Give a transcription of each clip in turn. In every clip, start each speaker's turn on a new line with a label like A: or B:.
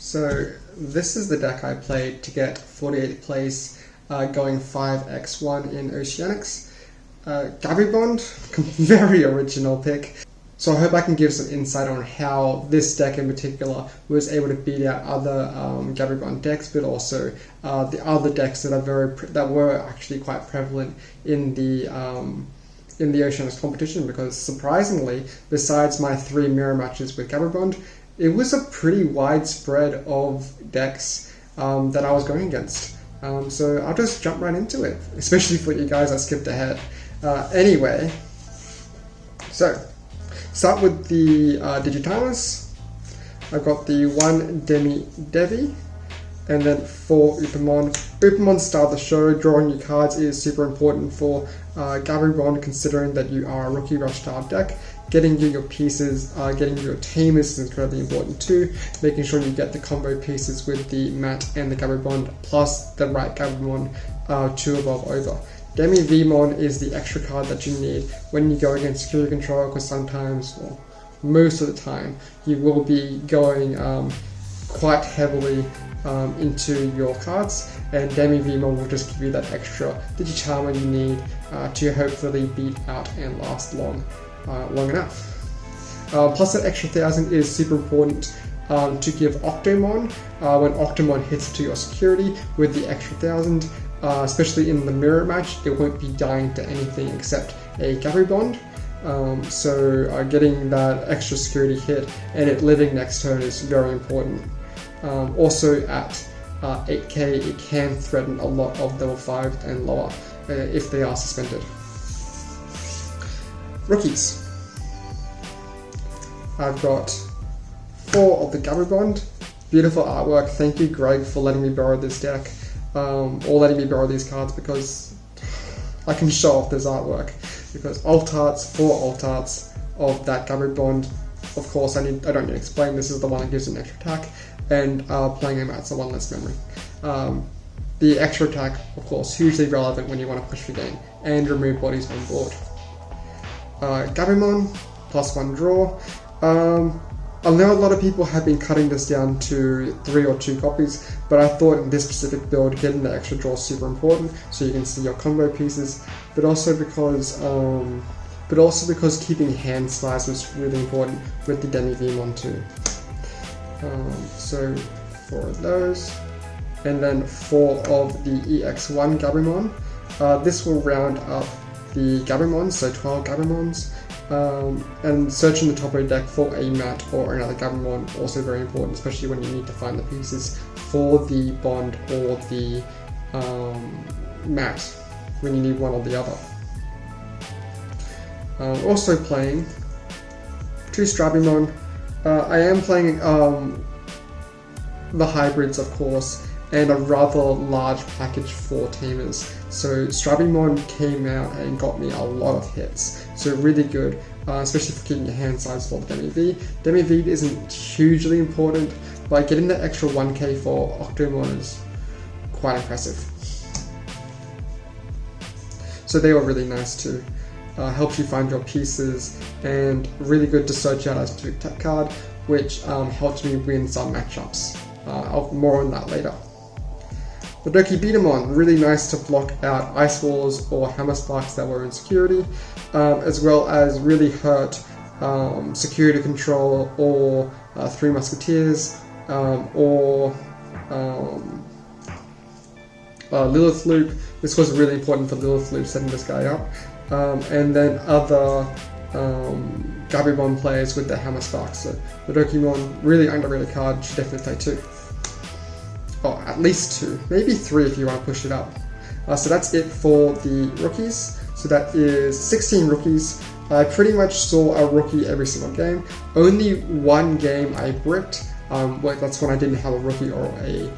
A: So this is the deck I played to get 48th place, going 5x1 in Oceanics. Gabumon, very original pick. So I hope I can give some insight on how this deck in particular was able to beat out other Gabumon decks, but also the other decks that were actually quite prevalent in the Oceanics competition. Because surprisingly, besides my 3 mirror matches with Gabumon, it was a pretty wide spread of decks that I was going against. So I'll just jump right into it, especially for you guys that skipped ahead. Anyway, so start with the Digitimers. I've got the 1 Devi, and then 4 Upamon. Upamon start the show. Drawing your cards is super important for Gabumon, considering that you are a Rookie Rush style deck. Getting you your pieces, getting you your tamers is incredibly important too. Making sure you get the combo pieces with the Mat and the Gabumon, plus the right Gabumon to evolve over. Demi-Vmon is the extra card that you need when you go against security control, because sometimes, well, most of the time, you will be going quite heavily into your cards, and Demi-Vmon will just give you that extra Digitimer you need to hopefully beat out and last long enough. Plus that extra 1000 is super important to give Octomon when Octomon hits to your security with the extra 1000. Especially in the mirror match, it won't be dying to anything except a Gabumon. So getting that extra security hit and it living next turn is very important. Also at 8k, it can threaten a lot of level 5 and lower if they are suspended. Rookies. I've got 4 of the Gabumon. Beautiful artwork. Thank you, Greg, for letting me borrow this deck. Or letting me borrow these cards, because I can show off this artwork. Because alt arts, 4 alt arts of that Gabumon. Of course, I don't need to explain. This is the one that gives an extra attack, and playing him out's the one less memory. The extra attack, of course, hugely relevant when you want to push the game and remove bodies on board. Gabumon, +1 draw. I know a lot of people have been cutting this down to 3 or 2 copies, but I thought in this specific build, getting the extra draw is super important, so you can see your combo pieces, but also because keeping hand size was really important with the Demi-Vmon too. So 4 of those, and then 4 of the EX1 Gabumon. This will round up the Gabumons, so 12 Gabumons. And searching the top of the deck for a Mat or another Gabumon, also very important, especially when you need to find the pieces for the Bond or the Mat, when you need one or the other. Also playing 2 Strabimon. I am playing the hybrids, of course, and a rather large package for tamers. So Strabimon came out and got me a lot of hits, so really good, especially for keeping your hand size for the Demi-V. Demi-V isn't hugely important, but getting that extra 1k for Octomon is quite impressive. So they were really nice too. Helps you find your pieces, and really good to search out a specific tech card, which helps me win some matchups. More on that later. The Digimon, really nice to block out Ice Walls or Hammer Sparks that were in security, as well as really hurt security control or 3 Musketeers, or Lilith Loop. This was really important for Lilith Loop, setting this guy up. And then other Gabumon players with the Hammer Sparks. So the Digimon, really underrated card, should definitely play 2. Oh, at least 2, maybe 3 if you want to push it up. So that's it for the rookies. So that is 16 rookies. I pretty much saw a rookie every single game. Only 1 game I bricked. That's when I didn't have a rookie or a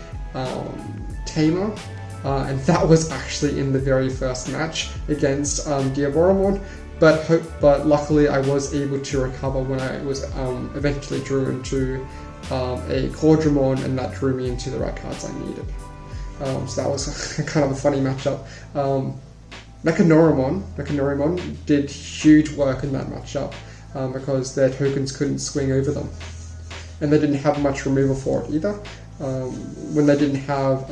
A: tamer. And that was actually in the very first match against Gabumon. But luckily I was able to recover when I was eventually drew into a Quadramon, and that drew me into the right cards I needed. So that was kind of a funny matchup. Mechanoramon did huge work in that matchup because their tokens couldn't swing over them. and they didn't have much removal for it either. When they didn't have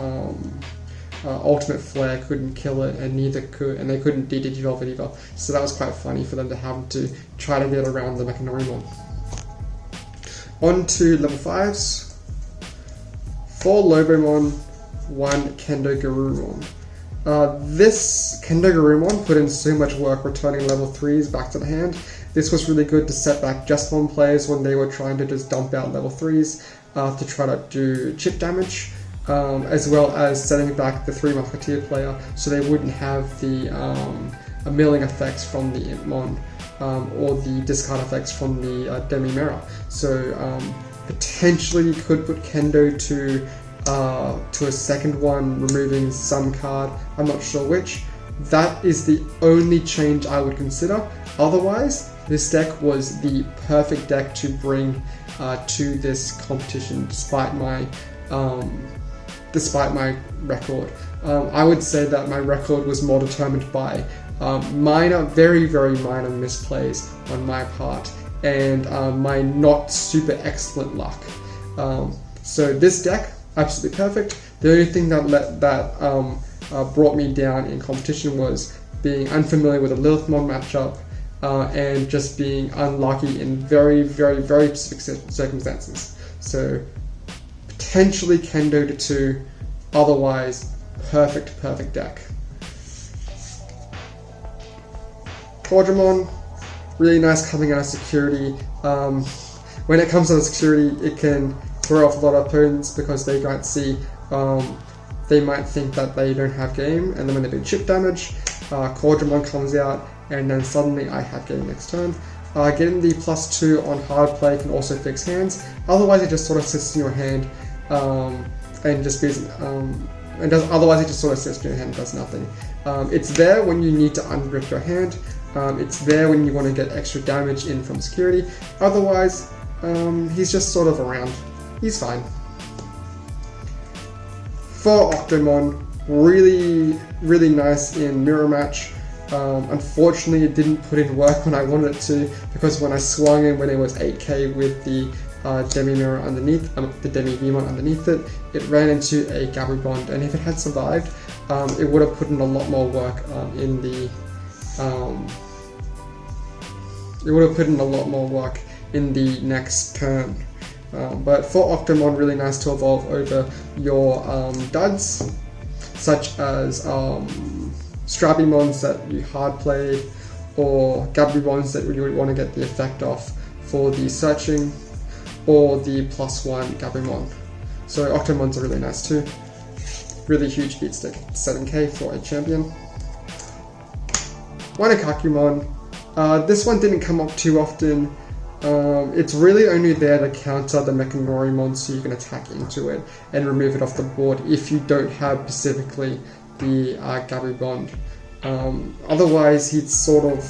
A: Ultimate Flare, couldn't kill it, and they couldn't de-digivolve it either. So that was quite funny for them to have to try to get around the Mechanorimon. On to level 5s. 4 Lobomon, 1 Kendo Garurumon. This Kendo Garurumon put in so much work returning level 3s back to the hand. This was really good to set back Justmon players when they were trying to just dump out level 3s to try to do chip damage, as well as setting back the 3 Musketeer player so they wouldn't have the milling effects from the Impmon or the discard effects from the Demi Mirror. So potentially you could put Kendo to a second one, removing some card. I'm not sure which. That is the only change I would consider. Otherwise, this deck was the perfect deck to bring to this competition, despite my record. I would say that my record was more determined by very, very minor misplays on my part and my not super excellent luck. So this deck, absolutely perfect. The only thing that brought me down in competition was being unfamiliar with a Lilithmon matchup and just being unlucky in very, very, very specific circumstances. So potentially Kendo to 2, otherwise perfect deck. Quadramon, really nice coming out of security. When it comes to the security, it can throw off a lot of opponents because they can't see. They might think that they don't have game, and then when they do chip damage, Quadramon comes out, and then suddenly I have game next turn. Getting the +2 on hard play can also fix hands. Otherwise, it just sort of sits in your hand and just be. Otherwise, it just sort of sits in your hand and does nothing. It's there when you need to ungrip your hand. It's there when you want to get extra damage in from security. Otherwise, he's just sort of around. He's fine. For Octomon, really, really nice in Mirror Match. Unfortunately, it didn't put in work when I wanted it to, because when I swung in when it was 8k with the Demi Mirror underneath, the Demi Vmon underneath it, it ran into a Gabumon, and if it had survived, it would have put in a lot more work in the. It would have put in a lot more work in the next turn. But for Octomon, really nice to evolve over your duds, such as Strabimons that you hard play, or Gabumons that you would want to get the effect off for the searching, or the +1 Gabumon. So Octomons are really nice too. Really huge beat stick, 7k for a champion. One Ikakumon. This one didn't come up too often. It's really only there to counter the Mechanorimon, so you can attack into it and remove it off the board if you don't have specifically the Gabumon. Otherwise, it's sort of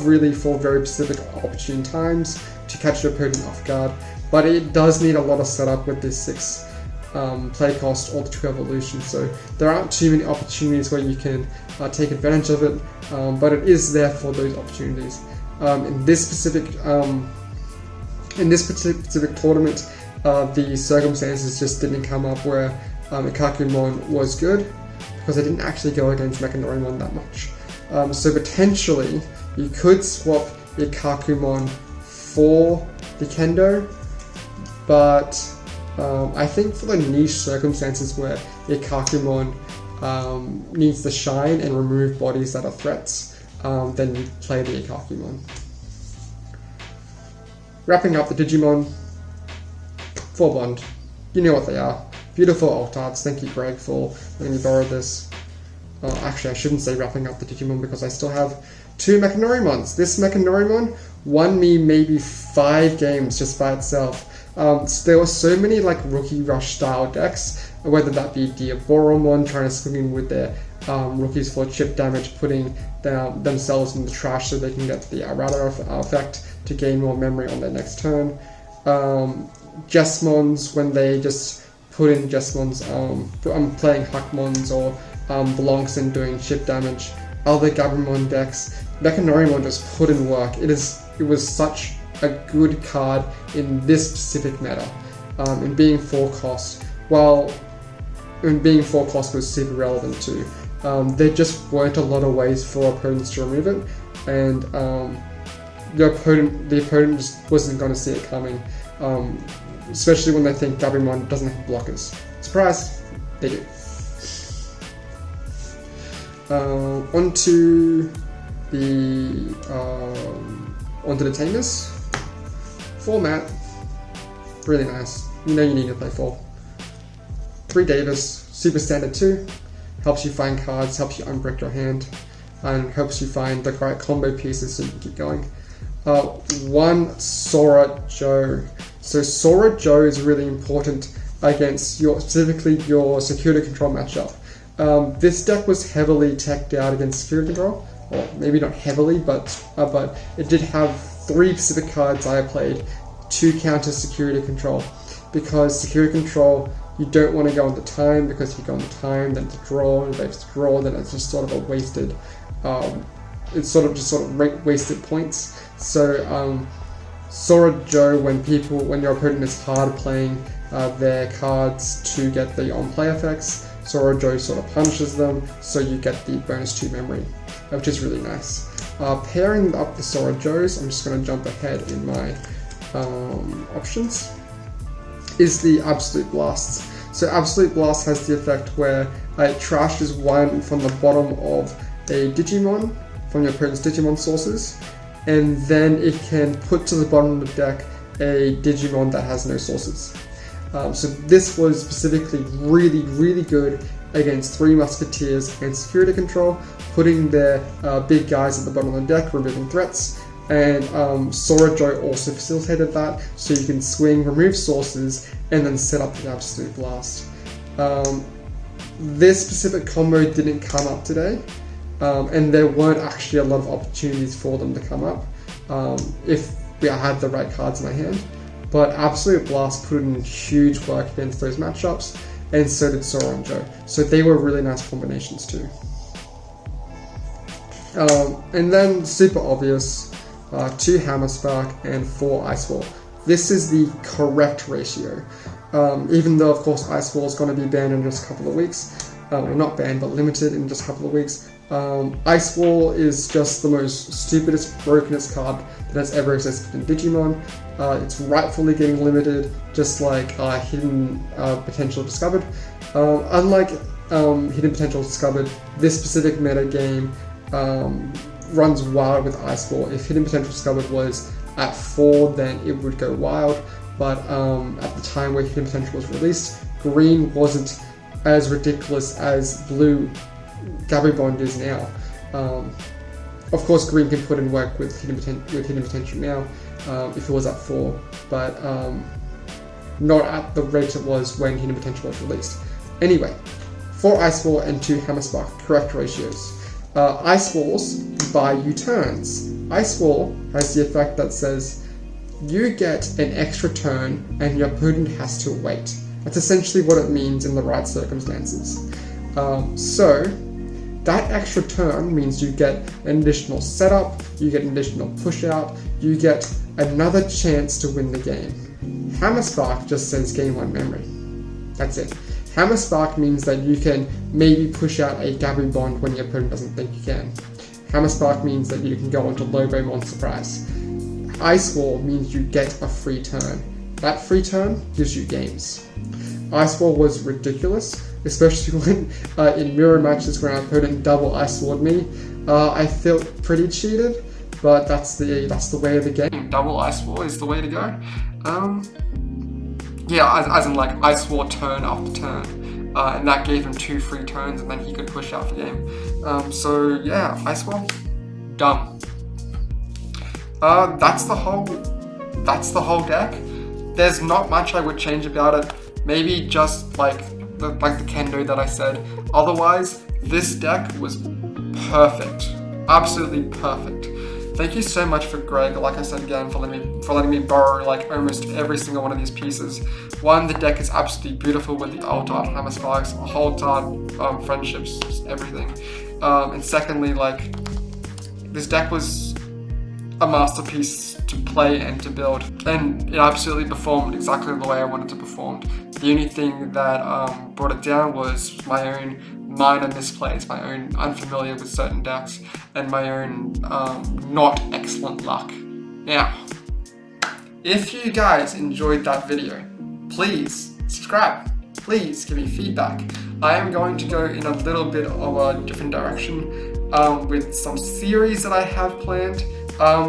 A: really for very specific opportune times to catch your opponent off guard. But it does need a lot of setup with this 6 play cost or the 2 evolution, so there aren't too many opportunities where you can take advantage of it. But it is there for those opportunities. In this specific tournament, the circumstances just didn't come up where Ikakumon was good, because I didn't actually go against Mechanorimon that much. So potentially you could swap Ikakumon for the Kendo, but I think for the niche circumstances where Ikakumon needs to shine and remove bodies that are threats, then you play the Ikakumon. Wrapping up the Digimon, 4 Bond. You know what they are. Beautiful alt arts. Thank you, Greg, for letting me borrow this. Actually, I shouldn't say wrapping up the Digimon, because I still have 2 Mechanorimons. This Mechanorimon won me maybe 5 games just by itself. There were so many like Rookie Rush style decks, whether that be Diaboromon trying to swing in with their rookies for chip damage, putting themselves in the trash so they can get the Errata effect to gain more memory on their next turn. Jesmons, when they just put in Jesmons, playing Huckmons or Blancs doing chip damage. Other Gabumon decks, Mechanorimon just put in work. It was such a good card in this specific meta. And being 4 cost, well, and being 4 cost was super relevant too. There just weren't a lot of ways for opponents to remove it, and the opponent just wasn't going to see it coming, especially when they think Gabumon doesn't have blockers. Surprise, they do. Onto the Tamers. Format, really nice. You know you need to play 4. 3 Davis, super standard 2. Helps you find cards, helps you unbrick your hand, and helps you find the right combo pieces so you can keep going. 1 Sora Joe. So Sora Joe is really important against specifically your security control matchup. This deck was heavily teched out against security control, or maybe not heavily, but it did have 3 specific cards I played to counter security control, because security control, you don't want to go into time, because if you go into time, then to draw, and if to draw, then it's just sort of a wasted, wasted points. So Sora Joe, when your opponent is hard playing their cards to get the on-play effects, Sora Joe sort of punishes them, so you get the bonus 2 memory, which is really nice. Pairing up the Sora Joes, I'm just going to jump ahead in my options, is the Absolute Blasts. So Absolute Blast has the effect where it trashes 1 from the bottom of a Digimon, from your opponent's Digimon sources, and then it can put to the bottom of the deck a Digimon that has no sources. So this was specifically really, really good against 3 Musketeers and security control, putting their big guys at the bottom of the deck, removing threats, and Sora Joe also facilitated that, so you can swing, remove sources, and then set up the Absolute Blast. This specific combo didn't come up today, and there weren't actually a lot of opportunities for them to come up if I had the right cards in my hand. But Absolute Blast put in huge work against those matchups, and so did Sora and Joe. So they were really nice combinations too. And then super obvious, 2 Hammer Spark and 4 Ice Wall. This is the correct ratio. Even though of course Ice Wall is going to be banned in just a couple of weeks, well, not banned but limited in just a couple of weeks. Ice Wall is just the most stupidest, brokenest card that has ever existed in Digimon. It's rightfully getting limited, just like Hidden Potential Discovered. Unlike Hidden Potential Discovered, this specific meta game runs wild with Ice Wall. If Hidden Potential Discovered was at 4, then it would go wild, but at the time where Hidden Potential was released, green wasn't as ridiculous as blue Gabumon is now. Of course, green can put in work with Hidden Potential now, if it was at 4, but not at the rate it was when Hidden Potential was released. Anyway, 4 Ice Wall and 2 Hammer Spark, correct ratios. Ice Walls buy you turns. Ice Wall has the effect that says you get an extra turn and your opponent has to wait. That's essentially what it means in the right circumstances. So that extra turn means you get an additional setup, you get an additional push out, you get another chance to win the game. Hammer Spark just says gain 1 memory. That's it. Hammer Spark means that you can maybe push out a Gabumon when your opponent doesn't think you can. Hammer Spark means that you can go onto Lobomon Surprise. Ice Wall means you get a free turn. That free turn gives you games. Ice Wall was ridiculous, especially when in mirror matches when our opponent double Ice Walled me. I felt pretty cheated, but that's the way of the game. Double Ice Wall is the way to go. Yeah, as in like Ice Wall turn after turn, and that gave him 2 free turns, and then he could push out the game. So yeah, Ice Wall, dumb. That's the whole deck. There's not much I would change about it. Maybe just like the kendo that I said. Otherwise, this deck was perfect, absolutely perfect. Thank you so much for Greg, like I said again, for letting me borrow like almost every single one of these pieces. One, the deck is absolutely beautiful with the alt art Hammer Sparks, alt art friendships, just everything. And secondly, like this deck was a masterpiece to play and to build, and it absolutely performed exactly the way I wanted to perform. The only thing that brought it down was my own minor misplays, my own unfamiliar with certain decks, and my own not excellent luck. Now, if you guys enjoyed that video, please subscribe. Please give me feedback. I am going to go in a little bit of a different direction with some series that I have planned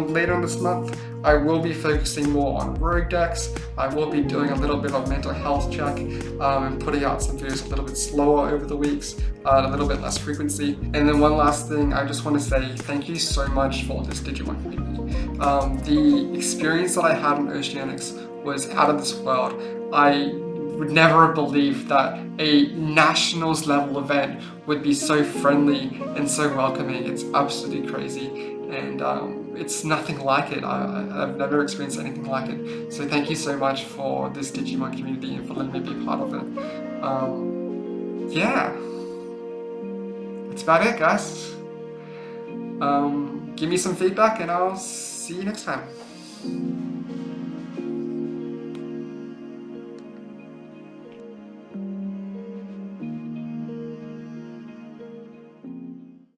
A: later in this month. I will be focusing more on rogue decks. I will be doing a little bit of mental health check and putting out some videos a little bit slower over the weeks, a little bit less frequency. And then one last thing, I just want to say thank you so much for this Digimon community. The experience that I had in Oceanics was out of this world. I would never have believed that a nationals level event would be so friendly and so welcoming. It's absolutely crazy, and it's nothing like it. I've never experienced anything like it. So thank you so much for this Digimon community and for letting me be part of it. Yeah, that's about it, guys. Give me some feedback and I'll see you next time.